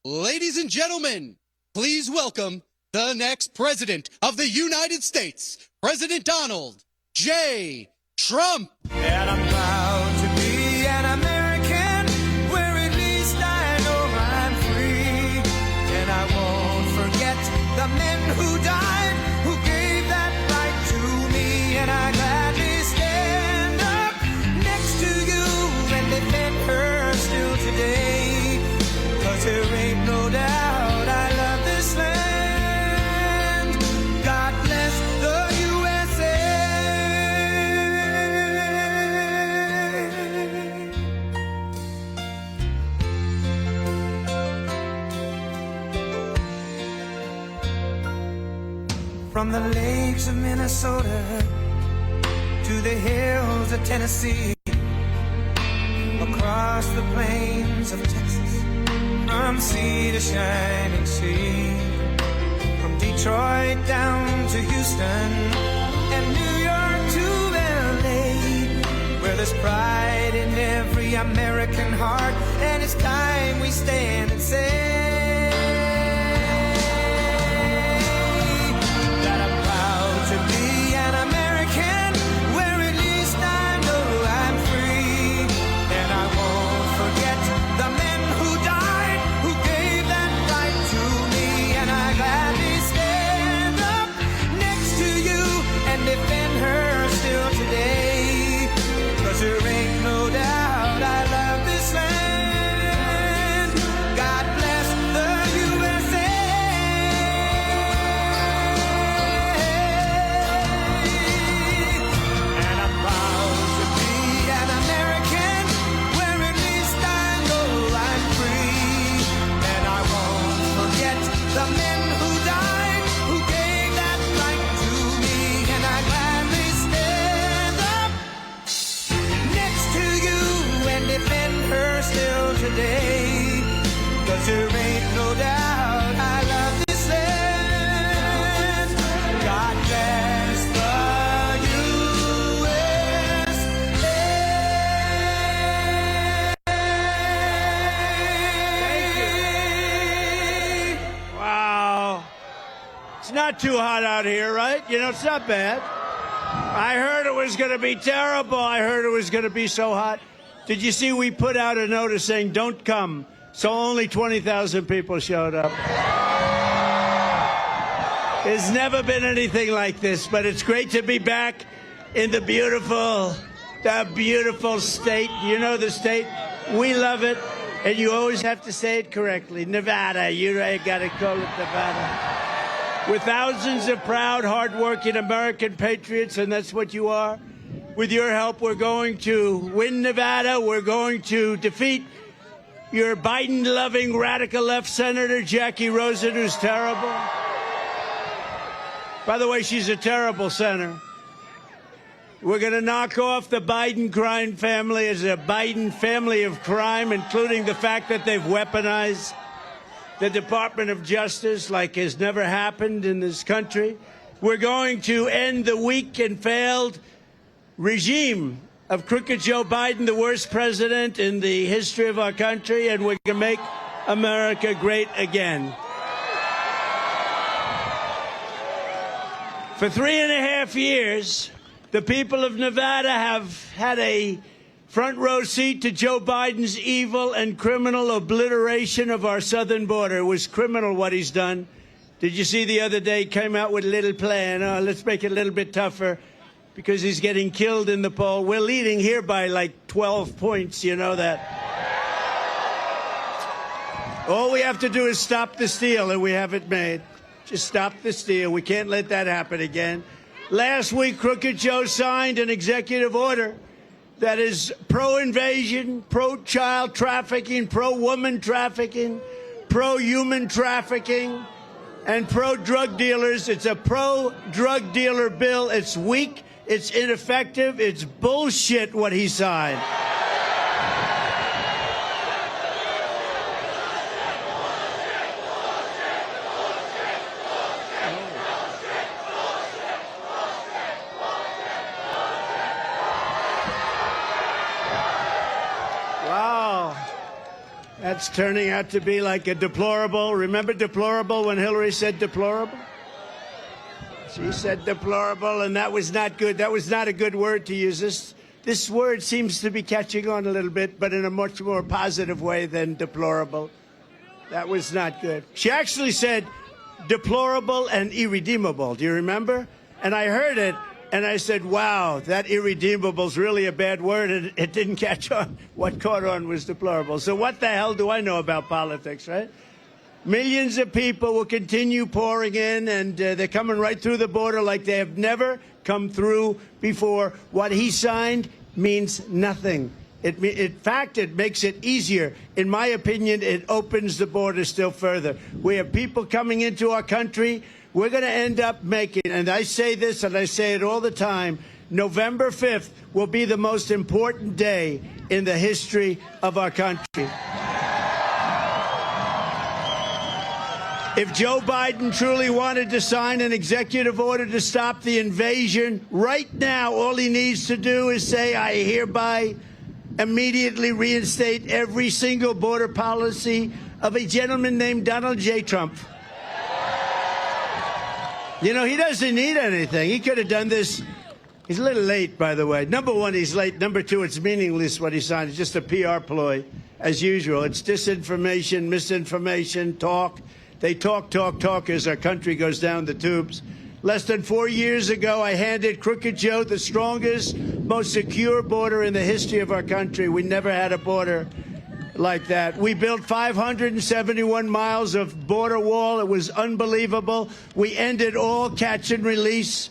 Ladies and gentlemen, please welcome the next president of the United States, President Donald J. Trump. And I'm proud to be an American, where at least I know I'm free. And I won't forget the men who died, who gave that right to me. And I gladly stand up next to you and defend her still today. 'Cause there ain't no doubt I love this land. God bless the USA. From the lakes of Minnesota to the hills of Tennessee, across the plains of Texas, from sea to shining sea, from Detroit down to Houston and New York to LA, where there's pride in every American heart, and it's time we stand and say that I'm proud to be an American, where at least I know I'm free. And I won't forget the men who died, who gave that right to me. And I gladly stand up next to you and defend her still today. 'Cause there ain't no doubt I love this land. God bless the USA. And I'm proud to be an American, where at least I know I'm free. And I won't forget the men who died, who gave that right to me. And I gladly stand up next to you and defend her still today. 'Cause there ain't no doubt I love this land. God bless the USA. Wow. It's not too hot out here, right? You know, it's not bad. I heard it was going to be terrible. I heard it was going to be so hot. Did you see we put out a notice saying don't come? So only 20,000 people showed up. There's never been anything like this, but it's great to be back in the beautiful state. You know the state. We love it. And you always have to say it correctly. Nevada. You got to call it Nevada. With thousands of proud, hardworking American patriots, and that's what you are. With your help, we're going to win Nevada. We're going to defeat your Biden-loving radical left Senator Jackie Rosen, who's terrible. By the way, she's a terrible senator. We're going to knock off the Biden crime family as a Biden family of crime, including the fact that they've weaponized the Department of Justice like has never happened in this country. We're going to end the weak and failed regime of crooked Joe Biden, the worst president in the history of our country, and we're going to make America great again. For 3.5 years, the people of Nevada have had a front row seat to Joe Biden's evil and criminal obliteration of our southern border. It was criminal what he's done. Did you see the other day he came out with a little plan? Oh, let's make it a little bit tougher because he's getting killed in the poll. We're leading here by like 12 points, you know that. All we have to do is stop the steal, and we have it made. Just stop the steal. We can't let that happen again. Last week, Crooked Joe signed an executive order that is pro-invasion, pro-child trafficking, pro-woman trafficking, pro-human trafficking, and pro-drug dealers. It's a pro-drug dealer bill. It's weak. It's ineffective. It's bullshit what he signed. That's turning out to be like a deplorable. Remember deplorable when Hillary said deplorable? She said deplorable, and that was not good. That was not a good word to use. This word seems to be catching on a little bit, but in a much more positive way than deplorable. That was not good. She actually said deplorable and irredeemable. Do you remember? And I heard it, and I said, wow, that irredeemable is really a bad word, and it didn't catch on. What caught on was deplorable. So what the hell do I know about politics, right? Millions of people will continue pouring in, and they're coming right through the border like they have never come through before. What he signed means nothing. In fact, it makes it easier. In my opinion, it opens the border still further. We have people coming into our country. We're going to end up making, and I say this and I say it all the time, November 5th will be the most important day in the history of our country. If Joe Biden truly wanted to sign an executive order to stop the invasion, right now all he needs to do is say, I hereby immediately reinstate every single border policy of a gentleman named Donald J. Trump. You know, he doesn't need anything. He could have done this. He's a little late, by the way. Number one, he's late. Number two, it's meaningless what he signed. It's just a PR ploy, as usual. It's disinformation, misinformation, talk. They talk as our country goes down the tubes. Less than 4 years ago, I handed Crooked Joe the strongest, most secure border in the history of our country. We never had a border like that. We built 571 miles of border wall. It was unbelievable. We ended all catch and release.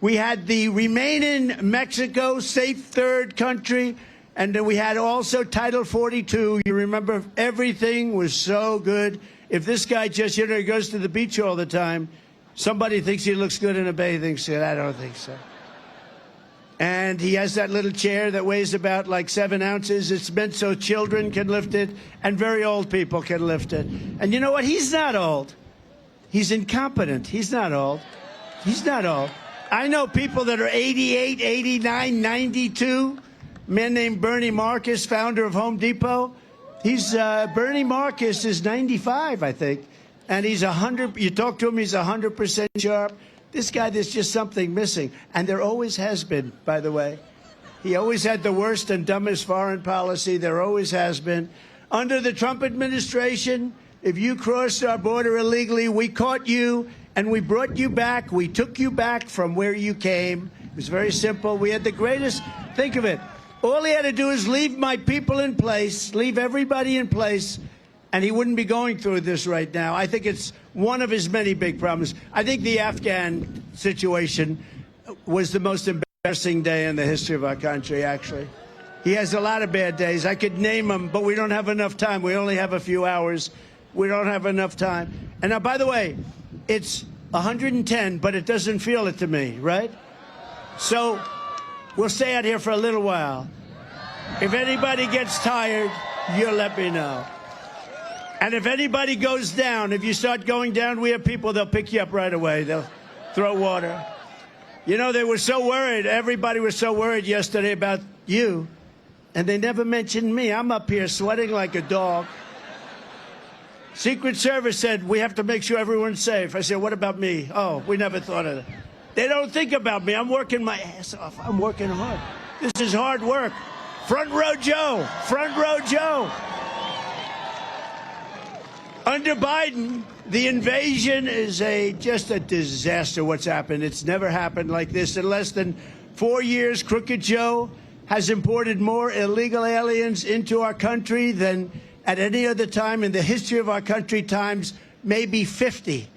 We had the remain in Mexico, safe third country. And then we had also Title 42. You remember, everything was so good. If this guy just, goes to the beach all the time, somebody thinks he looks good in a bathing suit. I don't think so. And he has that little chair that weighs about like 7 ounces. It's meant so children can lift it and very old people can lift it. And you know what? He's not old. He's incompetent. He's not old. He's not old. I know people that are 88, 89, 92. A man named Bernie Marcus, founder of Home Depot. Bernie Marcus is 95, I think. And he's 100. You talk to him, he's 100% sharp. This guy, there's just something missing. And there always has been, by the way. He always had the worst and dumbest foreign policy. There always has been. Under the Trump administration, if you crossed our border illegally, we caught you and we brought you back. We took you back from where you came. It was very simple. We had the greatest. Think of it. All he had to do is leave my people in place, leave everybody in place, and he wouldn't be going through this right now. I think it's one of his many big problems. I think the Afghan situation was the most embarrassing day in the history of our country, actually. He has a lot of bad days. I could name them, but we don't have enough time. We only have a few hours. We don't have enough time. And now, by the way, it's 110, but it doesn't feel it to me, right? So we'll stay out here for a little while. If anybody gets tired, you'll let me know. And if anybody goes down, if you start going down, we have people, they'll pick you up right away. They'll throw water. You know, they were so worried. Everybody was so worried yesterday about you. And they never mentioned me. I'm up here sweating like a dog. Secret Service said, we have to make sure everyone's safe. I said, what about me? Oh, we never thought of it. They don't think about me. I'm working my ass off. I'm working hard. This is hard work. Front row Joe. Front row Joe. Under Biden, the invasion is just a disaster what's happened. It's never happened like this. In less than 4 years, Crooked Joe has imported more illegal aliens into our country than at any other time in the history of our country, times maybe 50.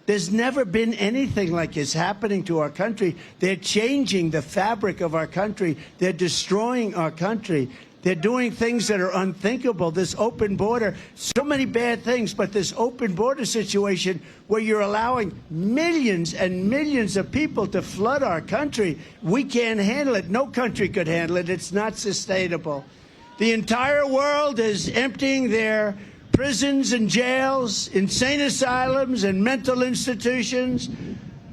There's never been anything like this happening to our country. They're changing the fabric of our country. They're destroying our country. They're doing things that are unthinkable. This open border, so many bad things, but this open border situation where you're allowing millions and millions of people to flood our country, we can't handle it. No country could handle it. It's not sustainable. The entire world is emptying their prisons and jails, insane asylums and mental institutions.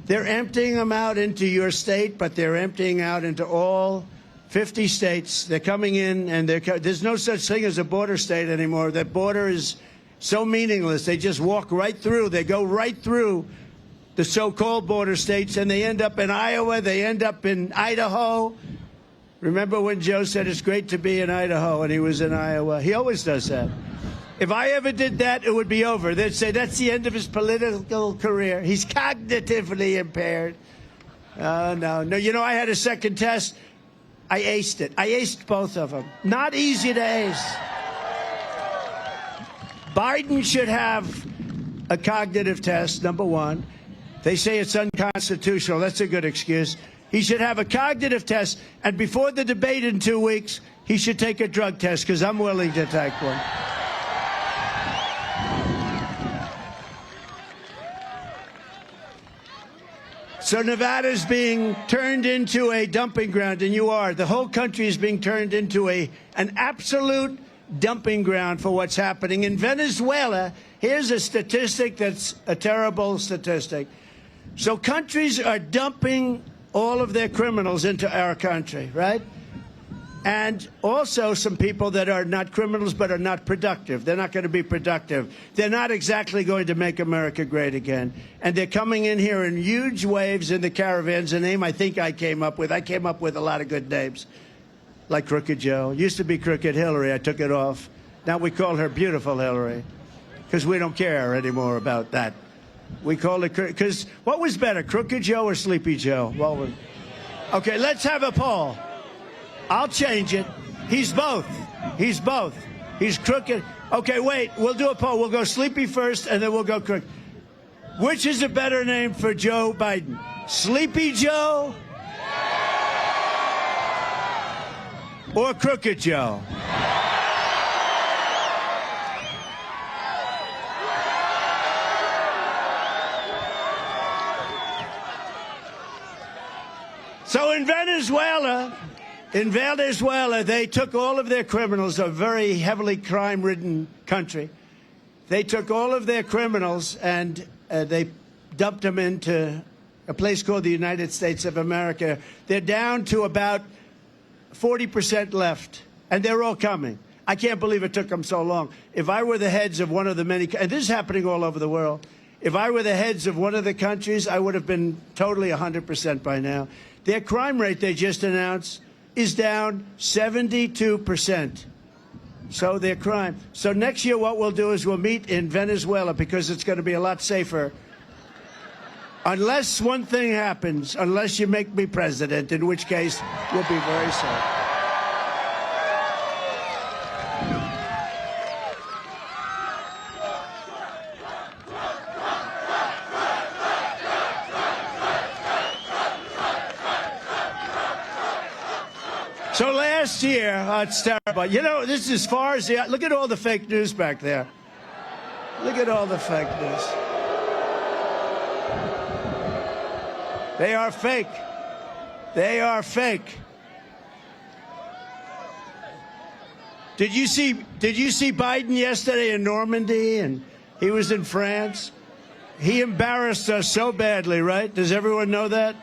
They're emptying them out into your state, but they're emptying out into all 50 states. They're coming in, and there's no such thing as a border state anymore. That border is so meaningless. They just walk right through. They go right through the so-called border states, and they end up in Iowa. They end up in Idaho. Remember when Joe said it's great to be in Idaho, and he was in Iowa? He always does that. If I ever did that, it would be over. They'd say that's the end of his political career. He's cognitively impaired. No. You know, I had a second test. I aced it. I aced both of them. Not easy to ace. Biden should have a cognitive test, number one. They say it's unconstitutional. That's a good excuse. He should have a cognitive test, and before the debate in 2 weeks, he should take a drug test, because I'm willing to take one. So Nevada's being turned into a dumping ground, and you are. The whole country is being turned into an absolute dumping ground for what's happening. In Venezuela, here's a statistic that's a terrible statistic. So countries are dumping all of their criminals into our country, right? And also some people that are not criminals but are not productive. They're not going to be productive. They're not exactly going to make America great again. And they're coming in here in huge waves in the caravans, a name I think I came up with. I came up with a lot of good names, like Crooked Joe. Used to be Crooked Hillary. I took it off. Now we call her Beautiful Hillary, because we don't care anymore about that. We call it, because what was better, Crooked Joe or Sleepy Joe? Well, okay, let's have a poll. I'll change it. He's both. He's both. He's crooked. Okay, wait. We'll do a poll. We'll go Sleepy first, and then we'll go crooked. Which is a better name for Joe Biden? Sleepy Joe or Crooked Joe? So in Venezuela, they took all of their criminals, a very heavily crime-ridden country. They took all of their criminals and they dumped them into a place called the United States of America. They're down to about 40% left, and they're all coming. I can't believe it took them so long. If I were the heads of one of the many, and this is happening all over the world, if I were the heads of one of the countries, I would have been totally 100% by now. Their crime rate, they just announced, is down 72%. So their crime. So next year what we'll do is we'll meet in Venezuela, because it's going to be a lot safer. Unless one thing happens, unless you make me president, in which case we'll be very safe. So last year, it's terrible. You know, this is as far as the, look at all the fake news back there. Look at all the fake news. They are fake. They are fake. Did you see Biden yesterday in Normandy, and he was in France? He embarrassed us so badly, right? Does everyone know that?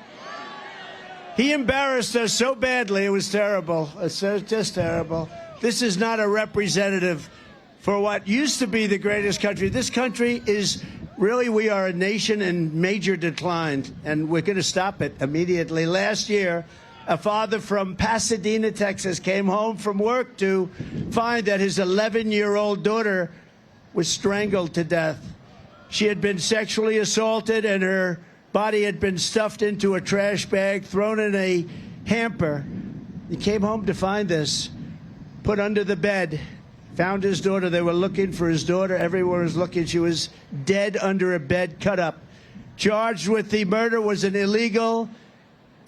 He embarrassed us so badly, it was terrible. It's just terrible. This is not a representative for what used to be the greatest country. This country is really, we are a nation in major decline, and we're going to stop it immediately. Last year, a father from Pasadena, Texas, came home from work to find that his 11-year-old daughter was strangled to death. She had been sexually assaulted, and her body had been stuffed into a trash bag, thrown in a hamper. He came home to find this, put under the bed, found his daughter. They were looking for his daughter. Everyone was looking. She was dead under a bed, cut up. Charged with the murder was an illegal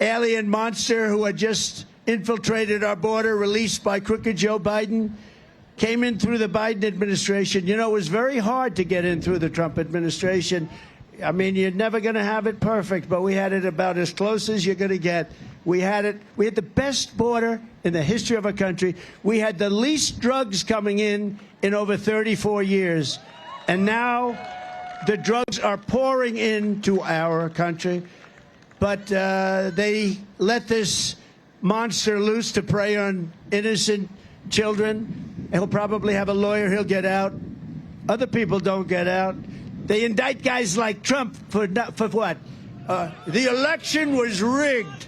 alien monster who had just infiltrated our border, released by Crooked Joe Biden. Came in through the Biden administration. You know, it was very hard to get in through the Trump administration. I mean, you're never going to have it perfect, but we had it about as close as you're going to get. We had the best border in the history of our country. We had the least drugs coming in over 34 years. And now the drugs are pouring into our country. But they let this monster loose to prey on innocent children. He'll probably have a lawyer. He'll get out. Other people don't get out. They indict guys like Trump for what? The election was rigged.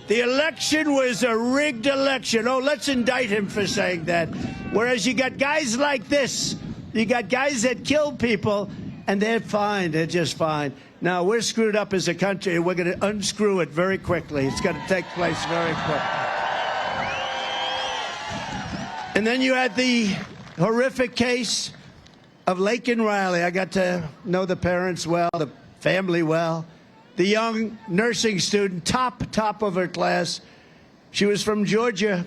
The election was a rigged election. Oh, let's indict him for saying that. Whereas you got guys like this. You got guys that kill people, and they're fine. They're just fine. Now, we're screwed up as a country, and we're going to unscrew it very quickly. It's going to take place very quickly. And then you had the horrific case of Laken Riley. I got to know the parents well, the family well. The young nursing student, top of her class. She was from Georgia,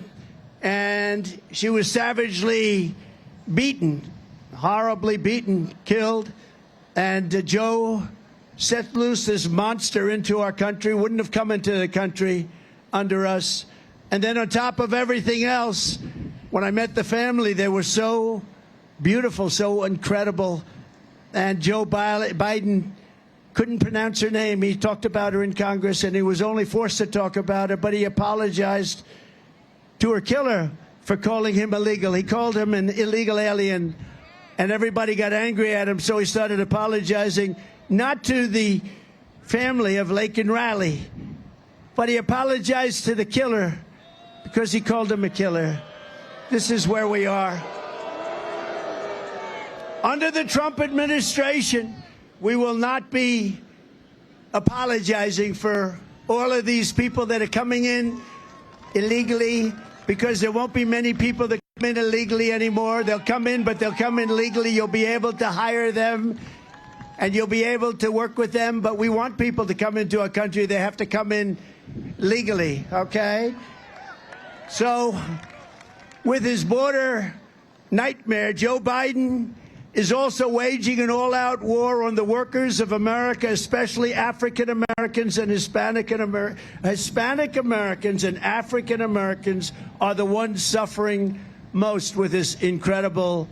and she was savagely beaten, horribly beaten, killed. And Joe set loose this monster into our country, wouldn't have come into the country under us. And then on top of everything else, when I met the family, they were so beautiful, so incredible. And Joe Biden couldn't pronounce her name. He talked about her in Congress, and he was only forced to talk about her, but he apologized to her killer for calling him illegal. He called him an illegal alien, and everybody got angry at him, so he started apologizing, not to the family of Laken Riley, but he apologized to the killer because he called him a killer. This is where we are. Under the Trump administration, we will not be apologizing for all of these people that are coming in illegally, because there won't be many people that come in illegally anymore. They'll come in, but they'll come in legally. You'll be able to hire them, and you'll be able to work with them. But we want people to come into our country. They have to come in legally, okay? So with his border nightmare, Joe Biden is also waging an all-out war on the workers of America, especially African Americans and Hispanic Americans and African Americans are the ones suffering most with this incredible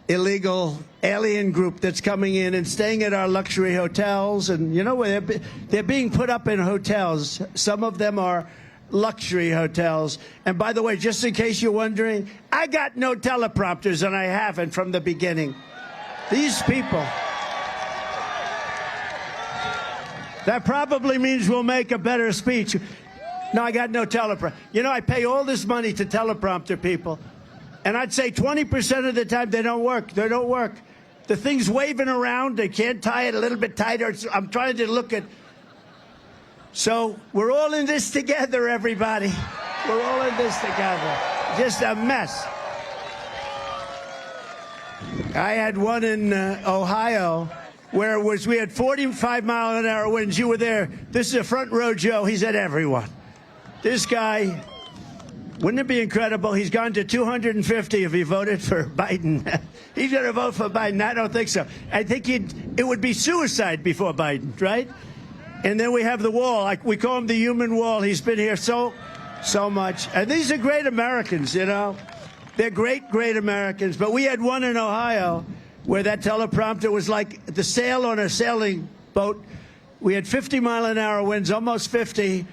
illegal alien group that's coming in and staying at our luxury hotels. And you know, they're being put up in hotels. Some of them are luxury hotels. And by the way, just in case you're wondering, I got no teleprompters, and I haven't from the beginning. These people. That probably means we'll make a better speech. No, I got no teleprompter. You know, I pay all this money to teleprompter people, and I'd say 20% of the time they don't work. They don't work. The thing's waving around. They can't tie it a little bit tighter. I'm trying to look at. So we're all in this together, everybody. We're all in this together. Just a mess. I had one in Ohio where we had 45-mile-an-hour winds. You were there. This is a front row Joe. He's at everyone. This guy, wouldn't it be incredible? He's gone to 250 if he voted for Biden. He's going to vote for Biden. I don't think so. I think it would be suicide before Biden, right? And then we have the wall. We call him the human wall. He's been here so much. And these are great Americans, you know. They're great Americans. But we had one in Ohio where that teleprompter was like the sail on a sailing boat. We had 50-mile-an-hour winds, almost 50.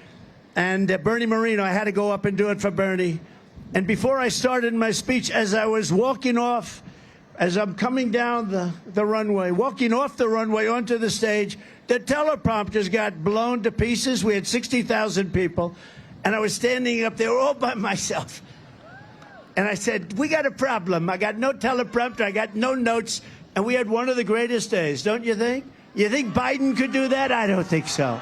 And Bernie Moreno, I had to go up and do it for Bernie. And before I started my speech, as I was walking off, as I'm coming down the runway, walking off the runway onto the stage, the teleprompters got blown to pieces. We had 60,000 people. And I was standing up there all by myself. And I said, we got a problem. I got no teleprompter. I got no notes. And we had one of the greatest days, don't you think? You think Biden could do that? I don't think so.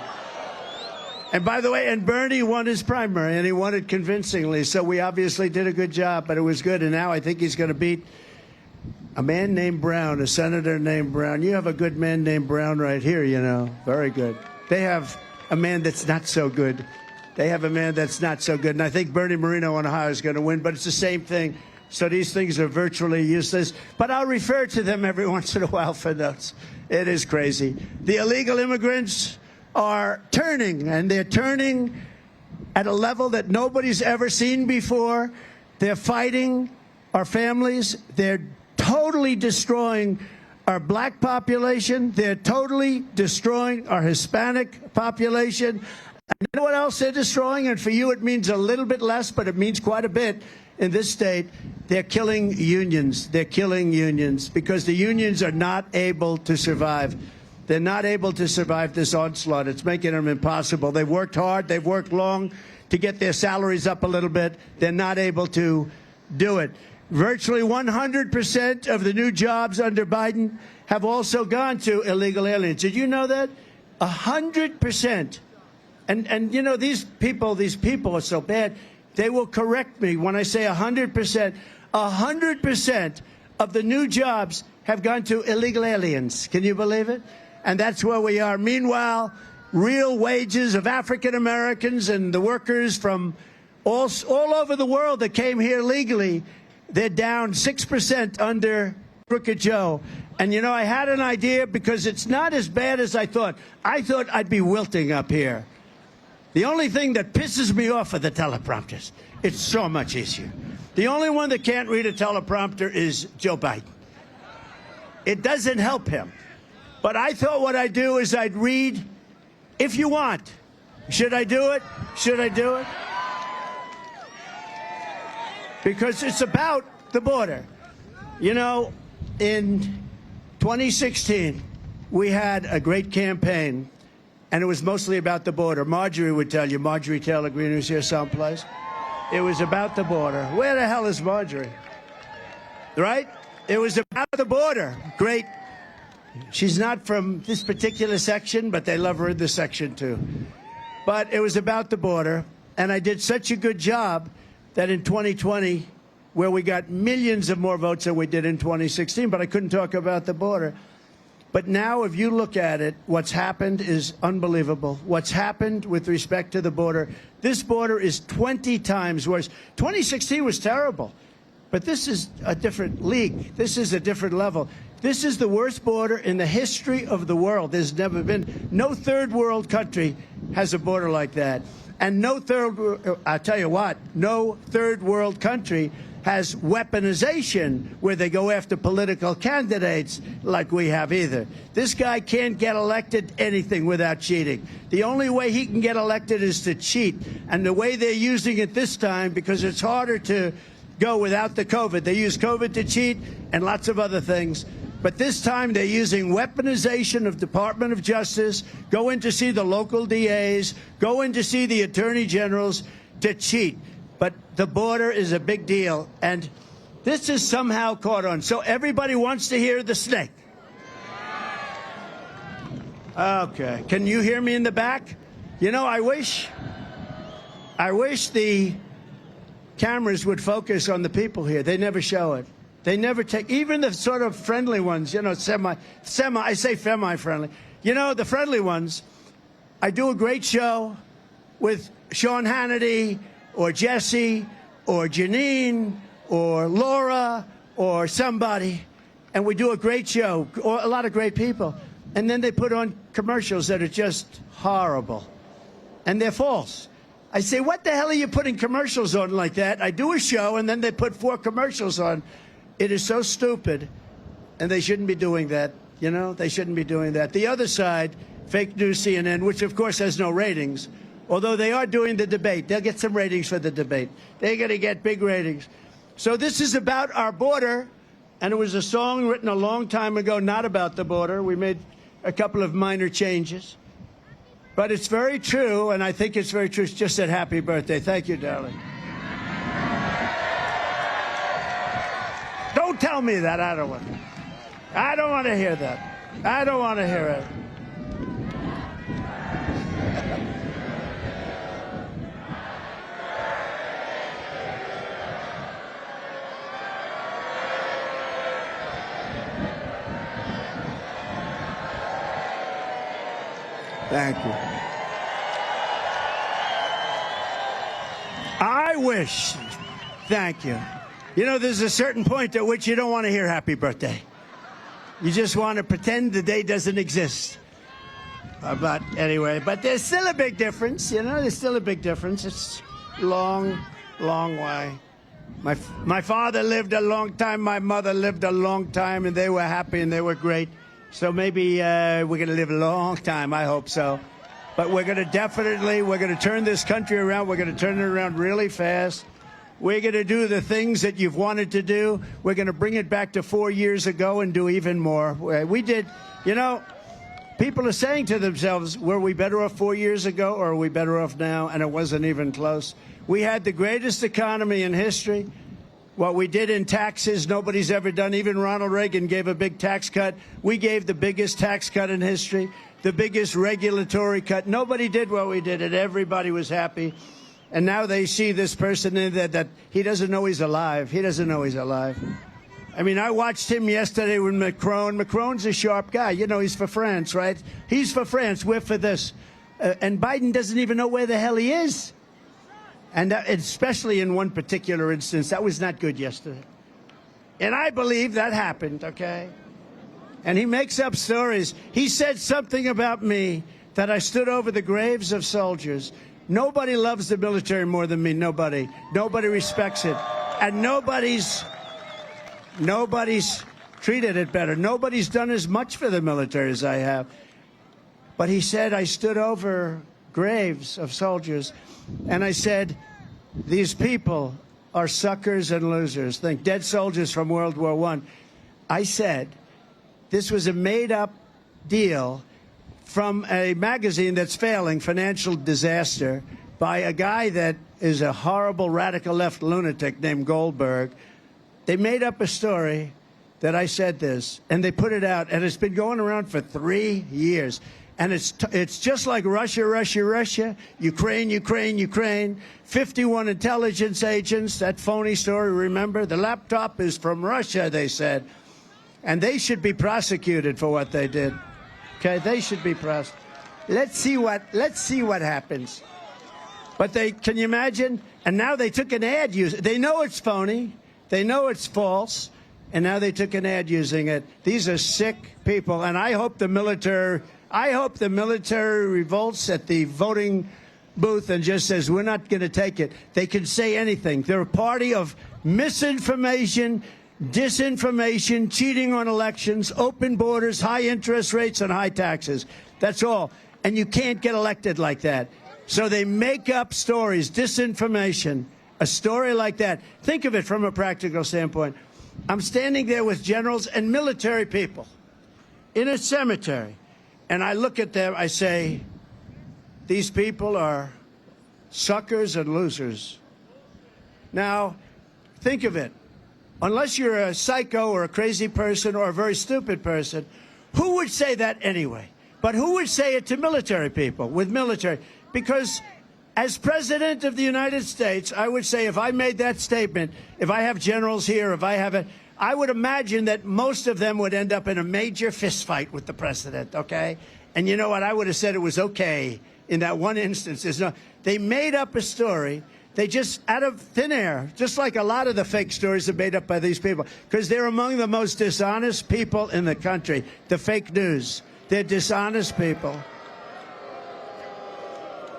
And by the way, and Bernie won his primary, and he won it convincingly. So we obviously did a good job, but it was good. And now I think he's going to beat a man named Brown, a senator named Brown. You have a good man named Brown right here, you know. Very good. They have a man that's not so good. They have a man that's not so good. And I think Bernie Moreno in Ohio is going to win, but it's the same thing. So these things are virtually useless. But I'll refer to them every once in a while for notes. It is crazy. The illegal immigrants are turning, and they're turning at a level that nobody's ever seen before. They're fighting our families. They're totally destroying our black population. They're totally destroying our Hispanic population. You know what else they're destroying? And for you, it means a little bit less, but it means quite a bit in this state. They're killing unions. They're killing unions because the unions are not able to survive. They're not able to survive this onslaught. It's making them impossible. They've worked hard. They've worked long to get their salaries up a little bit. They're not able to do it. Virtually 100% of the new jobs under Biden have also gone to illegal aliens. Did you know that? 100%. And you know, these people are so bad. They will correct me when I say 100%. 100% of the new jobs have gone to illegal aliens. Can you believe it? And that's where we are. Meanwhile, real wages of African Americans and the workers from all over the world that came here legally, they're down 6% under Crooked Joe. And, you know, I had an idea because it's not as bad as I thought. I thought I'd be wilting up here. The only thing that pisses me off are the teleprompters. It's so much easier. The only one that can't read a teleprompter is Joe Biden. It doesn't help him. But I thought what I'd do is I'd read, if you want. Should I do it? Should I do it? Because it's about the border. You know, in 2016, we had a great campaign, and it was mostly about the border. Marjorie would tell you, Marjorie Taylor Greene, who's here someplace. It was about the border. Where the hell is Marjorie? Right? It was about the border. Great. She's not from this particular section, but they love her in this section, too. But it was about the border, and I did such a good job that in 2020, where we got millions of more votes than we did in 2016, but I couldn't talk about the border. But now, if you look at it, what's happened is unbelievable. What's happened with respect to the border, this border is 20 times worse. 2016 was terrible, but this is a different league. This is a different level. This is the worst border in the history of the world. There's never been, no third world country has a border like that. And no I'll tell you what, no third world country has weaponization where they go after political candidates like we have either. This guy can't get elected anything without cheating. The only way he can get elected is to cheat. And the way they're using it this time, because it's harder to go without the COVID, they use COVID to cheat and lots of other things. But this time they're using weaponization of Department of Justice, go in to see the local DAs, go in to see the attorney generals to cheat. But the border is a big deal, and this is somehow caught on. So everybody wants to hear the snake. Okay. Can you hear me in the back? You know, I wish the cameras would focus on the people here. They never show it. They never take, even the sort of friendly ones, you know, I say semi-friendly. You know, the friendly ones, I do a great show with Sean Hannity or Jesse or Janine or Laura or somebody, and we do a great show, or a lot of great people. And then they put on commercials that are just horrible, and they're false. I say, what the hell are you putting commercials on like that? I do a show, and then they put 4 commercials on. It is so stupid, and they shouldn't be doing that. You know, they shouldn't be doing that. The other side, fake news CNN, which of course has no ratings, although they are doing the debate. They'll get some ratings for the debate. They're going to get big ratings. So this is about our border, and it was a song written a long time ago, not about the border. We made a couple of minor changes. But it's very true, and I think it's very true. It's just said happy birthday. Thank you, darling. Don't tell me that. I don't want to hear that. I don't want to hear it. Thank you. I wish. Thank you. You know, there's a certain point at which you don't want to hear happy birthday. You just want to pretend the day doesn't exist. But anyway, but there's still a big difference, you know, there's still a big difference. It's long, long way. My father lived a long time, my mother lived a long time, and they were happy and they were great. So maybe we're going to live a long time, I hope so. But we're going to turn this country around. We're going to turn it around really fast. We're going to do the things that you've wanted to do. We're going to bring it back to 4 years ago and do even more. We did, people are saying to themselves, were we better off 4 years ago or are we better off now? And it wasn't even close. We had the greatest economy in history. What we did in taxes, nobody's ever done. Even Ronald Reagan gave a big tax cut. We gave the biggest tax cut in history, the biggest regulatory cut. Nobody did what we did, and everybody was happy. And now they see this person in that he doesn't know he's alive. He doesn't know he's alive. I mean, I watched him yesterday with Macron. Macron's a sharp guy. He's for France, right? He's for France. We're for this. And Biden doesn't even know where the hell he is. And especially in one particular instance, that was not good yesterday. And I believe that happened, okay? And he makes up stories. He said something about me that I stood over the graves of soldiers. Nobody loves the military more than me. Nobody. Nobody respects it. And nobody's treated it better. Nobody's done as much for the military as I have. But he said I stood over graves of soldiers. And I said, these people are suckers and losers. Think dead soldiers from World War I. I said, this was a made-up deal from a magazine that's failing, Financial Disaster, by a guy that is a horrible radical left lunatic named Goldberg. They made up a story that I said this, and they put it out, and it's been going around for 3 years. And it's just like Russia, Russia, Russia, Ukraine, Ukraine, Ukraine, 51 intelligence agents, that phony story, remember? The laptop is from Russia, they said. And they should be prosecuted for what they did. Okay, they should be prosecuted. Let's see what happens. But can you imagine? And now they took an ad they know it's phony. They know it's false. And now they took an ad using it. These are sick people. And I hope the military revolts at the voting booth and just says, we're not going to take it. They can say anything. They're a party of misinformation, disinformation, cheating on elections, open borders, high interest rates, and high taxes. That's all. And you can't get elected like that. So they make up stories, disinformation, a story like that. Think of it from a practical standpoint. I'm standing there with generals and military people in a cemetery. And I look at them, I say, these people are suckers and losers. Now, think of it. Unless you're a psycho or a crazy person or a very stupid person, who would say that anyway? But who would say it to military people, with military? Because as President of the United States, I would say if I made that statement, if I have generals here, I would imagine that most of them would end up in a major fist fight with the president, okay? And you know what? I would have said it was okay in that one instance. They made up a story. They just, out of thin air, just like a lot of the fake stories are made up by these people, because they're among the most dishonest people in the country, the fake news. They're dishonest people.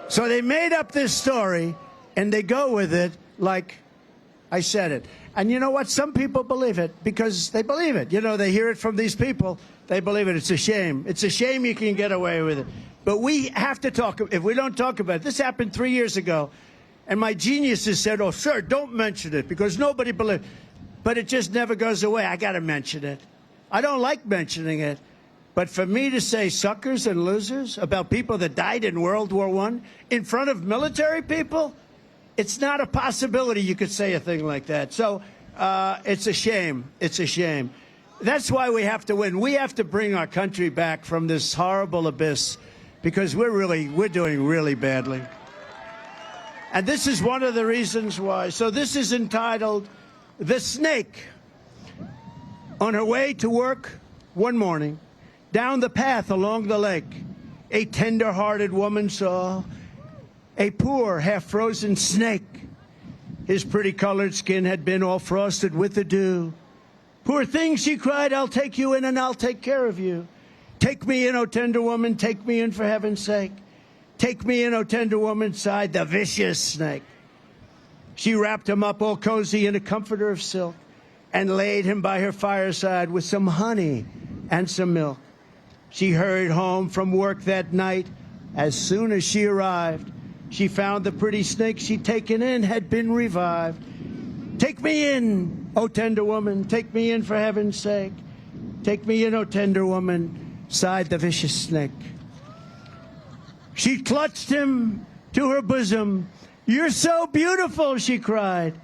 So they made up this story, and they go with it like I said it. And you know what? Some people believe it because they believe it. They hear it from these people. They believe it. It's a shame. It's a shame you can get away with it. But we have to talk. If we don't talk about it, this happened 3 years ago. And my geniuses said, oh, sir, don't mention it because nobody believes. But it just never goes away. I got to mention it. I don't like mentioning it. But for me to say suckers and losers about people that died in World War I in front of military people, it's not a possibility you could say a thing like that. So it's a shame. It's a shame. That's why we have to win. We have to bring our country back from this horrible abyss because we're doing really badly. And this is one of the reasons why. So this is entitled The Snake. On her way to work one morning, down the path along the lake, a tender-hearted woman saw a poor, half-frozen snake. His pretty colored skin had been all frosted with the dew. Poor thing, she cried, I'll take you in and I'll take care of you. Take me in, O tender woman, take me in for heaven's sake. Take me in, O tender woman, sighed the vicious snake. She wrapped him up all cozy in a comforter of silk and laid him by her fireside with some honey and some milk. She hurried home from work that night, As soon as she arrived, she found the pretty snake she'd taken in had been revived. Take me in, O tender woman, take me in for heaven's sake. Take me in, O tender woman, sighed the vicious snake. She clutched him to her bosom. You're so beautiful, she cried.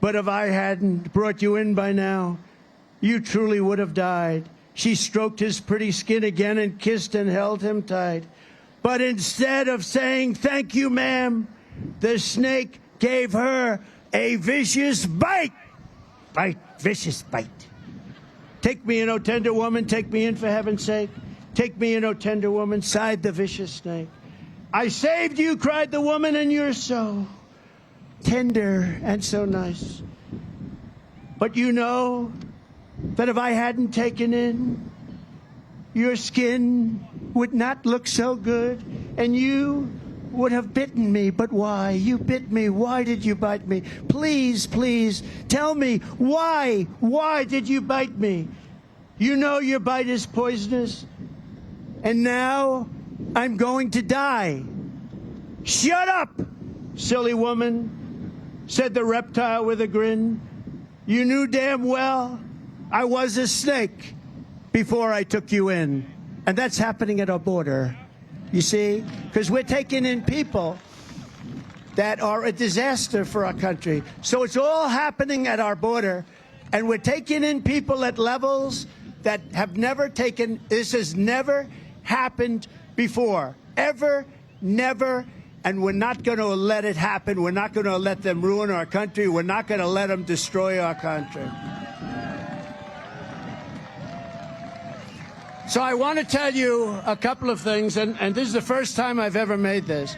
But if I hadn't brought you in by now, you truly would have died. She stroked his pretty skin again and kissed and held him tight. But instead of saying, thank you, ma'am, the snake gave her a vicious bite. Bite, vicious bite. Take me in, O tender woman, take me in for heaven's sake. Take me in, O tender woman, sighed the vicious snake. I saved you, cried the woman, and you're so tender and so nice. But you know that if I hadn't taken in, your skin would not look so good, and you would have bitten me. But why? You bit me. Why did you bite me? Please, please, tell me why? Why did you bite me? You know your bite is poisonous, and now I'm going to die. Shut up, silly woman, said the reptile with a grin. You knew damn well I was a snake before I took you in. And that's happening at our border, you see, because we're taking in people that are a disaster for our country. So it's all happening at our border, and we're taking in people at levels that have never taken, this has never happened before, ever, never, and we're not going to let it happen. We're not going to let them ruin our country. We're not going to let them destroy our country. So I want to tell you a couple of things, and this is the first time I've ever made this.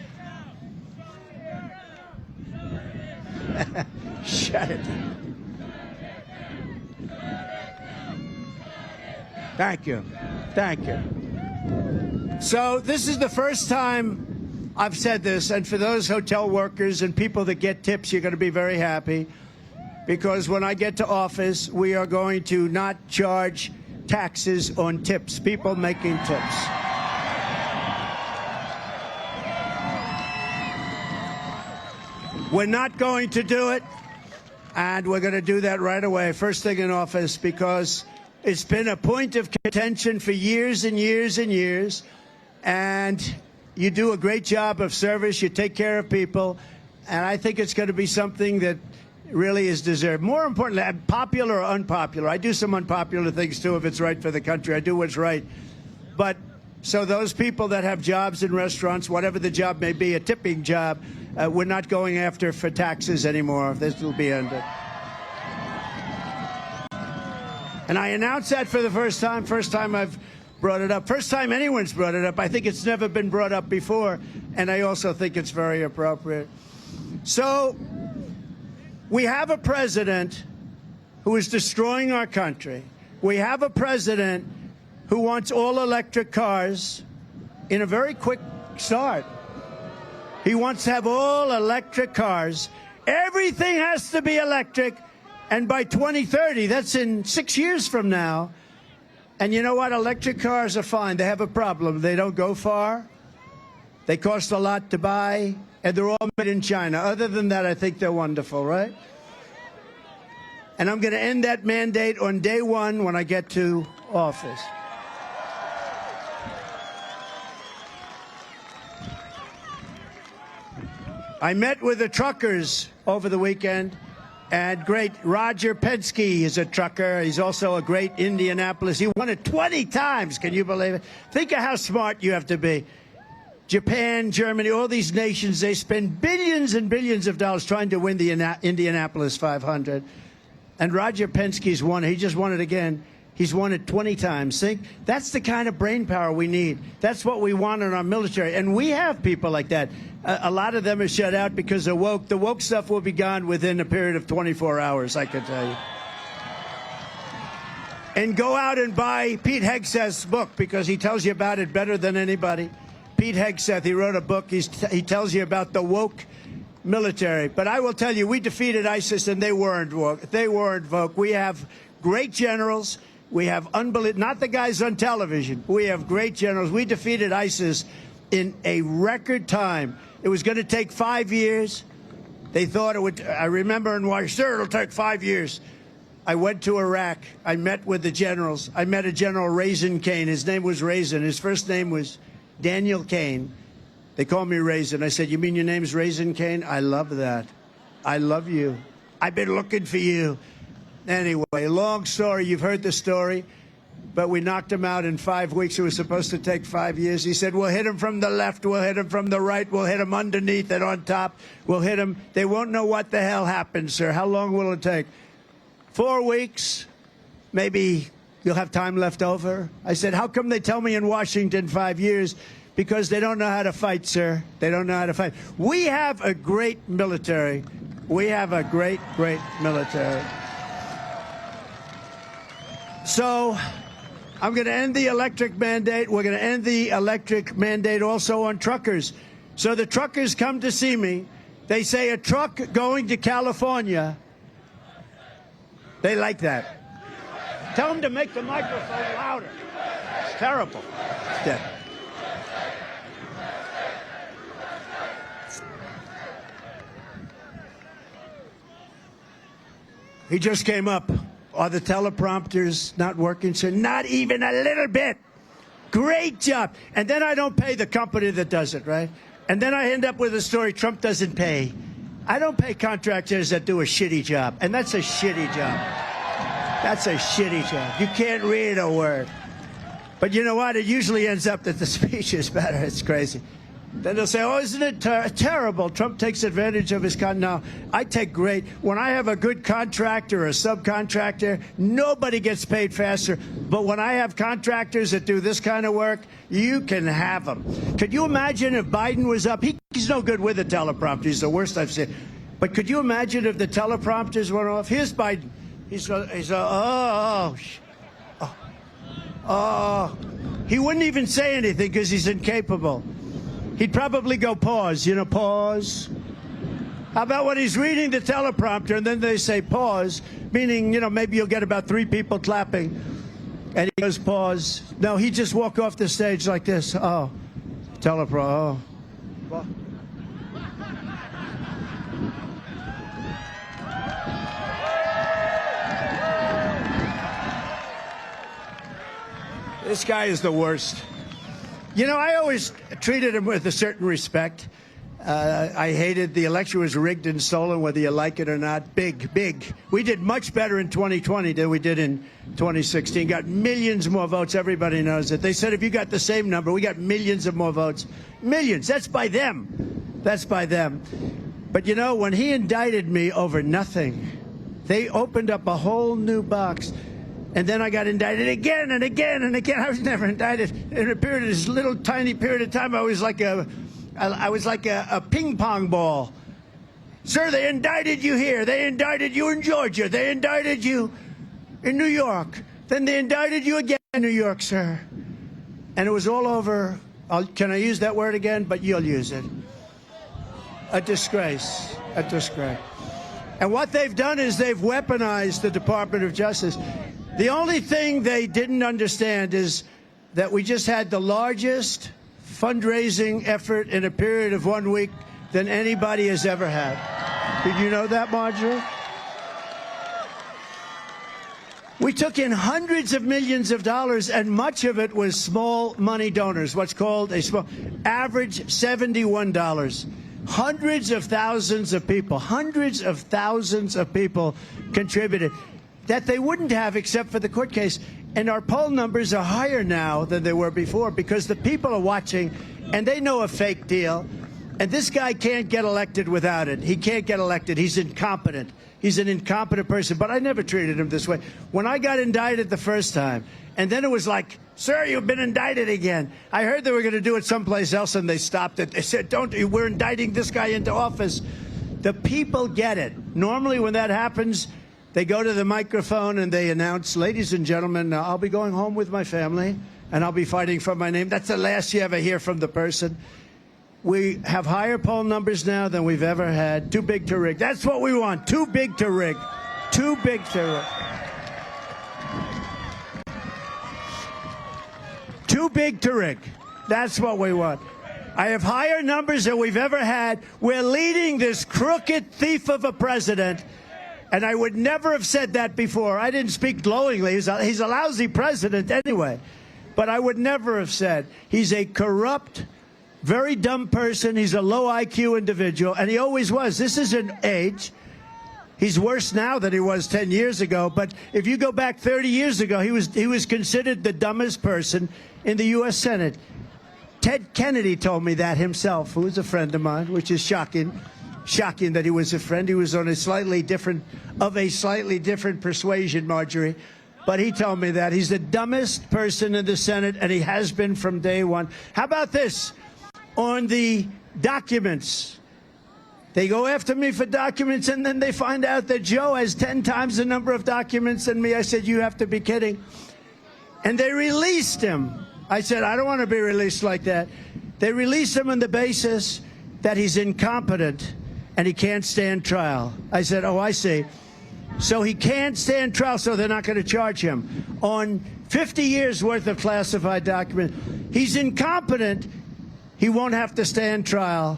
Shut it. Thank you. Thank you. So this is the first time I've said this, and for those hotel workers and people that get tips, you're going to be very happy, because when I get to office, we are going to not charge taxes on tips, people making tips. We're not going to do it, and we're going to do that right away, first thing in office, because it's been a point of contention for years and years and years, and you do a great job of service, you take care of people, and I think it's going to be something that really is deserved. More importantly, popular or unpopular. I do some unpopular things, too, if it's right for the country. I do what's right. But so those people that have jobs in restaurants, whatever the job may be, a tipping job, we're not going after for taxes anymore. This will be ended. And I announced that for the first time I've brought it up. First time anyone's brought it up. I think it's never been brought up before, and I also think it's very appropriate. So we have a president who is destroying our country. We have a president who wants all electric cars in a very quick start. He wants to have all electric cars. Everything has to be electric. And by 2030, that's in 6 years from now. And you know what? Electric cars are fine. They have a problem. They don't go far. They cost a lot to buy. And they're all made in China. Other than that, I think they're wonderful, right? And I'm going to end that mandate on day one when I get to office. I met with the truckers over the weekend, and great Roger Penske is a trucker. He's also a great Indianapolis. He won it 20 times. Can you believe it? Think of how smart you have to be. Japan, Germany, all these nations, they spend billions and billions of dollars trying to win the Indianapolis 500. And Roger Penske's won it. He just won it again. He's won it 20 times. Think, that's the kind of brain power we need. That's what we want in our military. And we have people like that. A lot of them are shut out because they're woke. The woke stuff will be gone within a period of 24 hours, I can tell you. And go out and buy Pete Hegseth's book, because he tells you about it better than anybody. Pete Hegseth, he wrote a book. He tells you about the woke military. But I will tell you, we defeated ISIS, and they weren't woke. They weren't woke. We have great generals. We have not the guys on television. We have great generals. We defeated ISIS in a record time. It was going to take 5 years. They thought it would. I remember in Washington, sir, it'll take 5 years. I went to Iraq. I met with the generals. I met a General Raisin Cain. His name was Raisin. His first name was Daniel Cain. They called me Raisin. I said, you mean your name's Raisin Cain? I love that. I love you. I've been looking for you. Anyway, long story. You've heard the story. But we knocked him out in 5 weeks. It was supposed to take 5 years. He said, we'll hit him from the left, we'll hit him from the right, we'll hit him underneath and on top. We'll hit him. They won't know what the hell happened, sir. How long will it take? 4 weeks. Maybe you'll have time left over. I said, how come they tell me in Washington 5 years? Because they don't know how to fight, sir. They don't know how to fight. We have a great military. We have a great, great military. So I'm going to end the electric mandate. We're going to end the electric mandate also on truckers. So the truckers come to see me. They say a truck going to California. They like that. Tell them to make the microphone louder. It's terrible. It's dead. He just came up. Are the teleprompters not working, sir? Not even a little bit. Great job. And then I don't pay the company that does it, right? And then I end up with a story Trump doesn't pay. I don't pay contractors that do a shitty job. And that's a shitty job. That's a shitty job. You can't read a word. But you know what? It usually ends up that the speech is better. It's crazy. Then they'll say, oh, isn't it terrible? Trump takes advantage of his No, I take great. When I have a good contractor or a subcontractor, nobody gets paid faster. But when I have contractors that do this kind of work, you can have them. Could you imagine if Biden was up? He's no good with the teleprompter. He's the worst I've seen. But could you imagine if the teleprompters went off? Here's Biden. He wouldn't even say anything because he's incapable. He'd probably go pause, pause. How about when he's reading the teleprompter and then they say pause, meaning, maybe you'll get about 3 people clapping. And he goes pause. No, he'd just walk off the stage like this. Oh, teleprompter. Oh. This guy is the worst. I always treated him with a certain respect. I hated the election was rigged and stolen, whether you like it or not. Big. We did much better in 2020 than we did in 2016. Got millions more votes. Everybody knows it. They said if you got the same number, we got millions of more votes. Millions. That's by them. That's by them. But, when he indicted me over nothing, they opened up a whole new box. And then I got indicted again and again and again. I was never indicted. In a period of this little tiny period of time, I was like a ping pong ball. Sir, they indicted you here. They indicted you in Georgia. They indicted you in New York. Then they indicted you again in New York, sir. And it was all over. Can I use that word again? But you'll use it. A disgrace. A disgrace. And what they've done is they've weaponized the Department of Justice. The only thing they didn't understand is that we just had the largest fundraising effort in a period of 1 week than anybody has ever had. Did you know that, Marjorie? We took in hundreds of millions of dollars, and much of it was small money donors, what's called a small average $71. Hundreds of thousands of people contributed that they wouldn't have except for the court case. And our poll numbers are higher now than they were before because the people are watching and they know a fake deal. And this guy can't get elected without it. He can't get elected. He's incompetent. He's an incompetent person. But I never treated him this way. When I got indicted the first time, and then it was like, sir, you've been indicted again. I heard they were going to do it someplace else, and they stopped it. They said, we're indicting this guy into office. The people get it. Normally when that happens, they go to the microphone and they announce, ladies and gentlemen, I'll be going home with my family and I'll be fighting for my name. That's the last you ever hear from the person. We have higher poll numbers now than we've ever had. Too big to rig. That's what we want. Too big to rig. Too big to rig. Too big to rig. That's what we want. I have higher numbers than we've ever had. We're leading this crooked thief of a president. And I would never have said that before. I didn't speak glowingly. He's a lousy president anyway. But I would never have said he's a corrupt, very dumb person. He's a low IQ individual, and he always was. This isn't age. He's worse now than he was 10 years ago. But if you go back 30 years ago, he was considered the dumbest person in the U.S. Senate. Ted Kennedy told me that himself, who is a friend of mine, which is shocking. Shocking that he was a friend. He was on a slightly different persuasion, Marjorie. But he told me that. He's the dumbest person in the Senate, and he has been from day one. How about this? On the documents. They go after me for documents, and then they find out that Joe has 10 times the number of documents than me. I said, you have to be kidding. And they released him. I said, I don't want to be released like that. They released him on the basis that he's incompetent and he can't stand trial. I said, oh, I see. So he can't stand trial, so they're not going to charge him on 50 years worth of classified documents. He's incompetent. He won't have to stand trial,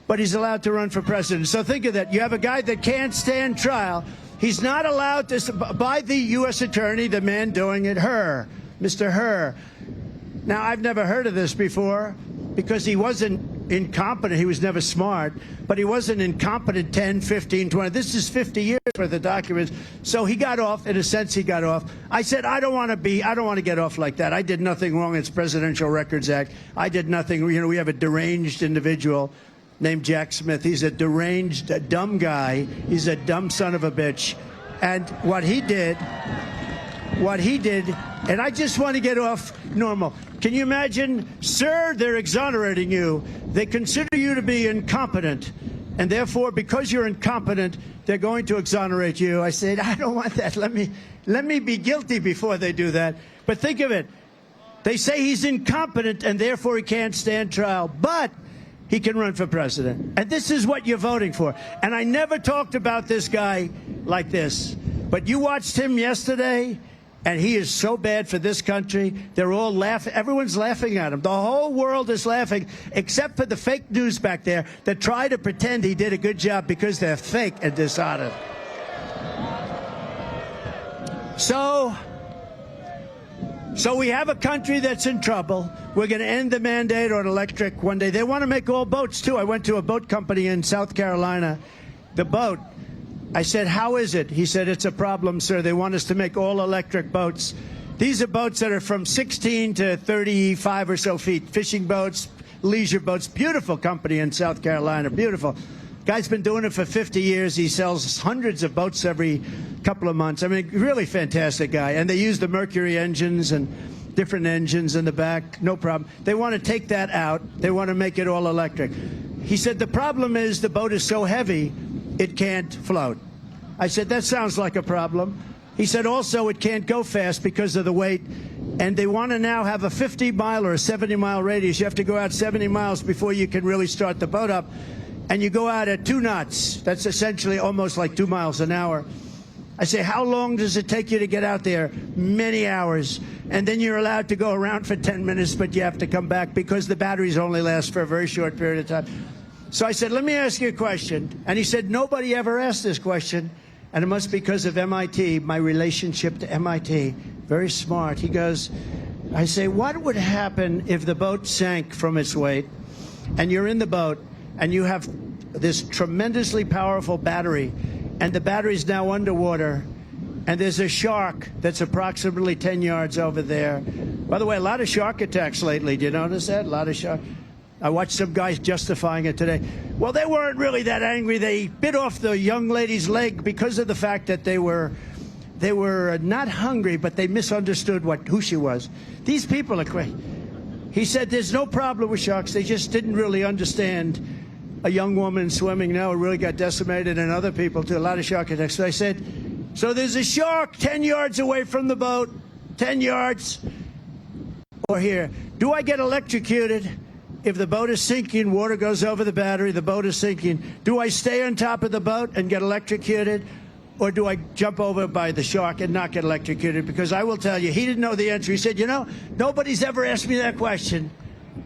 but he's allowed to run for president. So think of that. You have a guy that can't stand trial. He's not allowed to, by the U.S. attorney, the man doing it, Mr. Hur. Now, I've never heard of this before because he wasn't incompetent. He was never smart, but he wasn't incompetent 10, 15, 20. This is 50 years worth of documents. So he got off. In a sense, he got off. I said, I don't want to get off like that. I did nothing wrong. It's Presidential Records Act. I did nothing. You know, we have a deranged individual named Jack Smith. He's a deranged, dumb guy. He's a dumb son of a bitch. And what he did, and I just want to get off normal. Can you imagine, sir, they're exonerating you. They consider you to be incompetent. And therefore, because you're incompetent, they're going to exonerate you. I said, I don't want that. Let me be guilty before they do that. But think of it. They say he's incompetent and therefore he can't stand trial. But he can run for president. And this is what you're voting for. And I never talked about this guy like this. But you watched him yesterday. And he is so bad for this country. They're all laughing. Everyone's laughing at him. The whole world is laughing, except for the fake news back there that try to pretend he did a good job because they're fake and dishonest. So we have a country that's in trouble. We're going to end the mandate on electric one day. They want to make all boats, too. I went to a boat company in South Carolina. The boat. I said, how is it? He said, it's a problem, sir. They want us to make all electric boats. These are boats that are from 16 to 35 or so feet. Fishing boats, leisure boats. Beautiful company in South Carolina. Beautiful. Guy's been doing it for 50 years. He sells hundreds of boats every couple of months. I mean, really fantastic guy. And they use the Mercury engines and different engines in the back. No problem. They want to take that out. They want to make it all electric. He said, the problem is the boat is so heavy, it can't float. I said, that sounds like a problem. He said, also, it can't go fast because of the weight. And they want to now have a 50-mile or a 70-mile radius. You have to go out 70 miles before you can really start the boat up. And you go out at 2 knots. That's essentially almost like 2 miles an hour. I say, how long does it take you to get out there? Many hours. And then you're allowed to go around for 10 minutes, but you have to come back because the batteries only last for a very short period of time. So I said, let me ask you a question. And he said, nobody ever asked this question. And it must be because of MIT, my relationship to MIT. Very smart. He goes, I say, what would happen if the boat sank from its weight and you're in the boat and you have this tremendously powerful battery and the battery's now underwater and there's a shark that's approximately 10 yards over there. By the way, a lot of shark attacks lately. Do you notice that? A lot of shark. I watched some guys justifying it today. Well, they weren't really that angry. They bit off the young lady's leg because of the fact that they were not hungry, but they misunderstood who she was. These people are crazy. He said there's no problem with sharks. They just didn't really understand a young woman swimming now. It really got decimated, and other people too. A lot of shark attacks. So I said, so there's a shark 10 yards away from the boat, 10 yards, or here. Do I get electrocuted? If the boat is sinking, water goes over the battery, the boat is sinking. Do I stay on top of the boat and get electrocuted? Or do I jump over by the shark and not get electrocuted? Because I will tell you, he didn't know the answer. He said, you know, nobody's ever asked me that question.